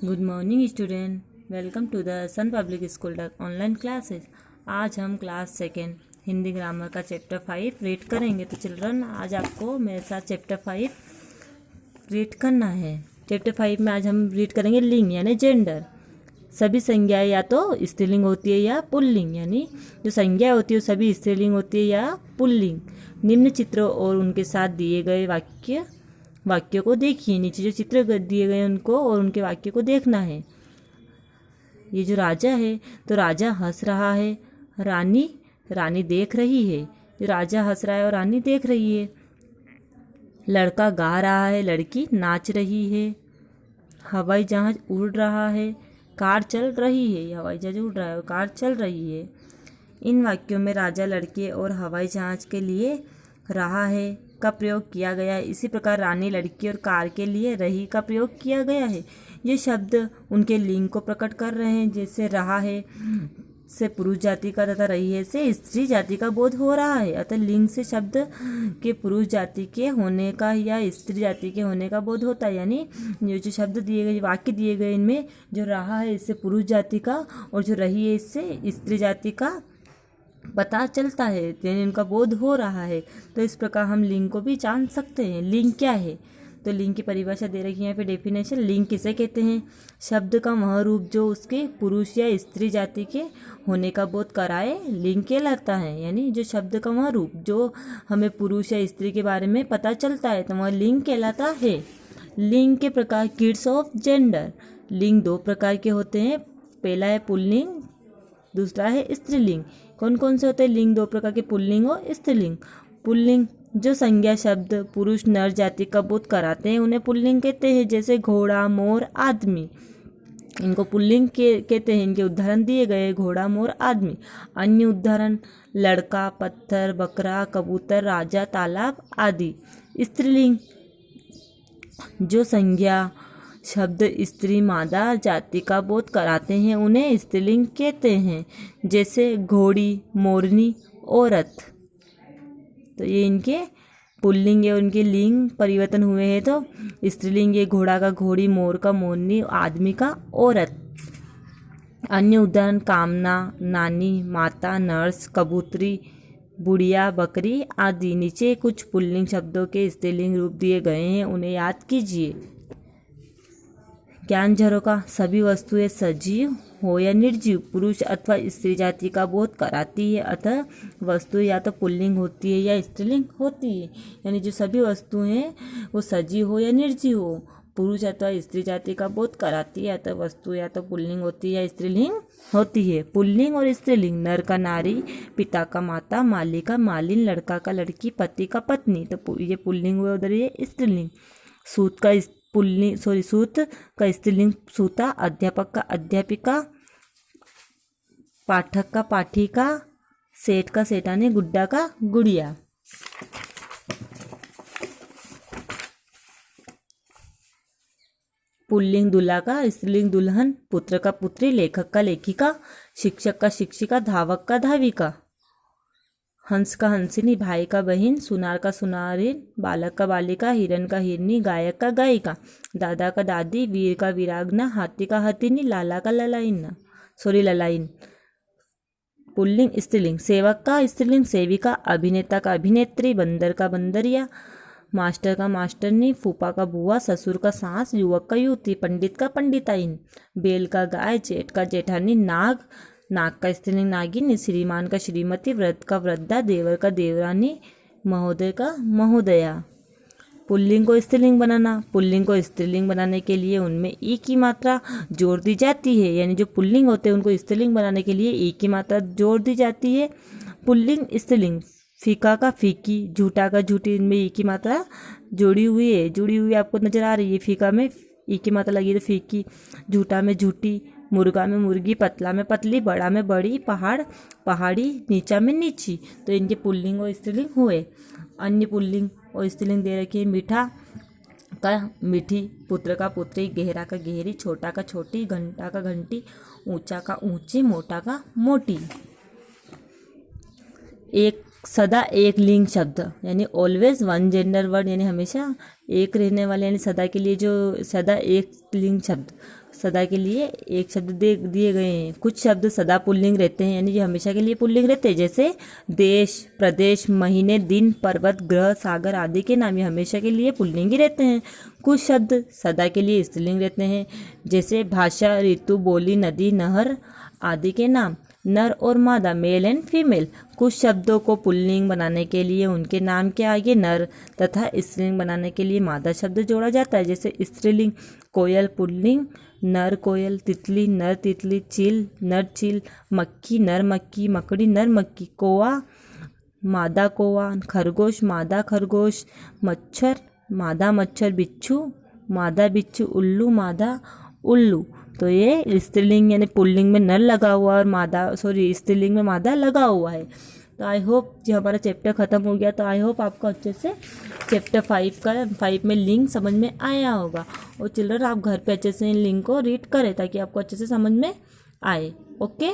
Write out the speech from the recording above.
Good morning student, welcome to the sun public school online classes. आज हम class second Hindi grammar का chapter 5 read करेंगे। तो children, आज आपको मेरे साथ चैप्टर 5 रीड करना है। चैप्टर 5 में आज हम रीड करेंगे लिंग यानी जेंडर। सभी संज्ञाएं या तो स्त्रीलिंग होती है या पुल्लिंग, यानी जो संज्ञा होती है वो सभी स्त्रीलिंग होती है या पुल्लिंग। निम्न चित्रों और उनके साथ दिए गए वाक्यों को देखिए। नीचे जो चित्र दिए गए उनको और उनके वाक्य को देखना है। ये जो राजा है तो राजा हंस रहा है, रानी देख रही है। जो राजा हंस रहा है और रानी देख रही है। लड़का गा रहा है, लड़की नाच रही है। हवाई जहाज उड़ रहा है, कार चल रही है। हवाई जहाज उड़ रहा है और कार चल रही है। इन वाक्यों में राजा, लड़के और हवाई जहाज के लिए रहा है का प्रयोग किया गया है। इसी प्रकार रानी, लड़की और कार के लिए रही का प्रयोग किया गया है। ये शब्द उनके लिंग को प्रकट कर रहे हैं। जैसे रहा है से पुरुष जाति का तथा रही है से स्त्री जाति का बोध हो रहा है। अतः लिंग से शब्द के पुरुष जाति के होने का या स्त्री जाति के होने का बोध होता है। यानी ये जो शब्द दिए गए, वाक्य दिए गए, इनमें जो रहा है इससे पुरुष जाति का और जो रही है इससे स्त्री जाति का पता चलता है, यानी उनका बोध हो रहा है। तो इस प्रकार हम लिंग को भी जान सकते हैं। लिंग क्या है? तो लिंग की परिभाषा दे रखी है यहाँ पे डेफिनेशन। लिंग किसे कहते हैं? शब्द का वह रूप जो उसके पुरुष या स्त्री जाति के होने का बोध कराए, लिंग कहलाता है। यानी जो शब्द का वह रूप जो हमें पुरुष या स्त्री के बारे में पता चलता है तो वह लिंग कहलाता है। लिंग के प्रकार, किड्स ऑफ जेंडर। लिंग दो प्रकार के होते हैं। पहला है पुल्लिंग, दूसरा है स्त्रीलिंग। कौन कौन से होते हैं लिंग? दो प्रकार के, पुल्लिंग और स्त्रीलिंग। पुल्लिंग जो संज्ञा शब्द पुरुष नर जाति का बोध कराते हैं उन्हें पुल्लिंग कहते हैं। जैसे घोड़ा, मोर, आदमी, इनको पुल्लिंग कहते हैं। इनके उदाहरण दिए गए, घोड़ा, मोर, आदमी। अन्य उदाहरण लड़का, पत्थर, बकरा, कबूतर, राजा, तालाब आदि। स्त्रीलिंग जो संज्ञा शब्द स्त्री मादा जाति का बोध कराते हैं उन्हें स्त्रीलिंग कहते हैं। जैसे घोड़ी, मोरनी, औरत। तो ये इनके पुल्लिंग है, उनके लिंग परिवर्तन हुए हैं। तो स्त्रीलिंग ये घोड़ा का घोड़ी, मोर का मोरनी, आदमी का औरत। अन्य उदाहरण कामना, नानी, माता, नर्स, कबूतरी, बुढ़िया, बकरी आदि। नीचे कुछ पुल्लिंग शब्दों के स्त्रीलिंग रूप दिए गए हैं, उन्हें याद कीजिए। ज्ञान झरोका, सभी वस्तुएं सजीव हो या निर्जीव पुरुष अथवा स्त्री जाति का बोध कराती है। अतः वस्तुएं या तो पुल्लिंग होती है या स्त्रीलिंग होती है। यानी जो सभी वस्तुएं हैं वो सजीव हो या निर्जीव हो, पुरुष अथवा स्त्री जाति का बोध कराती है। अतः वस्तु या तो पुल्लिंग होती है या स्त्रीलिंग होती है। पुल्लिंग और स्त्रीलिंग, नर का नारी, पिता का माता, माली का मालिन, लड़का का लड़की, पति का पत्नी। तो ये पुल्लिंग हुए, उधर ये स्त्रीलिंग। सूत का स्त्रीलिंग सूता, अध्यापक का अध्यापिका, पाठक का पाठिका, सेठ का सेठानी, गुड्डा का गुड़िया। पुल्लिंग दूल्हा का, स्त्रीलिंग दुल्हन, पुत्र का पुत्री, लेखक का लेखिका, शिक्षक का शिक्षिका, धावक का धाविका। हंस का हंसिनी, भाई का बहन, सुनार का सुनारिन, बालक का बालिका, हिरन का हिरनी, गायक का गायिका, दादा का दादी, वीर का वीरांगना, हाथी का हथिनी, लाला का ललाइन। पुल्लिंग स्त्रीलिंग, सेवक का स्त्रीलिंग सेविका, अभिनेता का अभिनेत्री, बंदर का बंदरिया, मास्टर का मास्टरनी, फूफा का बुआ, ससुर का सास, युवक का युवती, पंडित का पंडिताइन, बैल का गाय, जेठ का जेठानी, नाग का स्त्रीलिंग नागिन, श्रीमान का श्रीमती, वृद्ध का वृद्धा, देवर का देवरानी, महोदय का महोदया। पुल्लिंग को स्त्रीलिंग बनाना। पुल्लिंग को स्त्रीलिंग बनाने के लिए उनमें ई की मात्रा जोड़ दी जाती है। यानी जो पुल्लिंग होते हैं उनको स्त्रीलिंग बनाने के लिए ई की मात्रा जोड़ दी जाती है। पुल्लिंग स्त्रीलिंग, फीका का फीकी, झूठा का झूठी, इनमें ई की मात्रा जुड़ी हुई आपको नजर आ रही है। फीका में ई की मात्रा लगी तो फीकी, झूठा में झूठी, मुर्गा में मुर्गी, पतला में पतली, बड़ा में बड़ी, पहाड़ी, नीचा में नीची। तो इनके पुल्लिंग और स्त्रीलिंग हुए। अन्य पुल्लिंग और स्त्रीलिंग दे रखी है। मीठा का मीठी, पुत्र का पुत्री, गहरा का गहरी, छोटा का छोटी, घंटा का घंटी, ऊंचा का ऊंची, मोटा का मोटी। एक सदा एक लिंग शब्द यानी ऑलवेज वन जेंडर वर्ड, यानी हमेशा एक रहने वाले, यानी सदा के लिए जो सदा एक लिंग शब्द, सदा के लिए एक शब्द दिए गए हैं। कुछ शब्द सदा पुल्लिंग रहते हैं, यानी ये हमेशा के लिए पुल्लिंग रहते हैं, जैसे देश, प्रदेश, महीने, दिन, पर्वत, ग्रह, सागर आदि के नाम ये हमेशा के लिए पुल्लिंग ही रहते हैं। कुछ शब्द सदा के लिए स्त्रीलिंग रहते हैं, जैसे भाषा, ऋतु, बोली, नदी, नहर आदि के नाम, नर और मादा, मेल एंड फीमेल। कुछ शब्दों को पुल्लिंग बनाने के लिए उनके नाम के आगे नर तथा स्त्रीलिंग बनाने के लिए मादा शब्द जोड़ा जाता है, जैसे स्त्रीलिंग कोयल पुल्लिंग नर कोयल, तितली नर तितली, चील नर चील, मक्खी नर मक्खी, मकड़ी नर मक्खी, कौवा मादा कौवा, खरगोश मादा खरगोश, मच्छर मादा मच्छर, बिच्छू मादा बिच्छू, उल्लू मादा उल्लू। तो ये स्त्रीलिंग यानी पुल्लिंग में नर लगा हुआ और स्त्रीलिंग में मादा लगा हुआ है। तो आई होप जो हमारा चैप्टर ख़त्म हो गया, तो आई होप आपको अच्छे से चैप्टर 5 में लिंग समझ में आया होगा। और चिल्ड्रन आप घर पे अच्छे से इन लिंग को रीड करें ताकि आपको अच्छे से समझ में आए। ओके।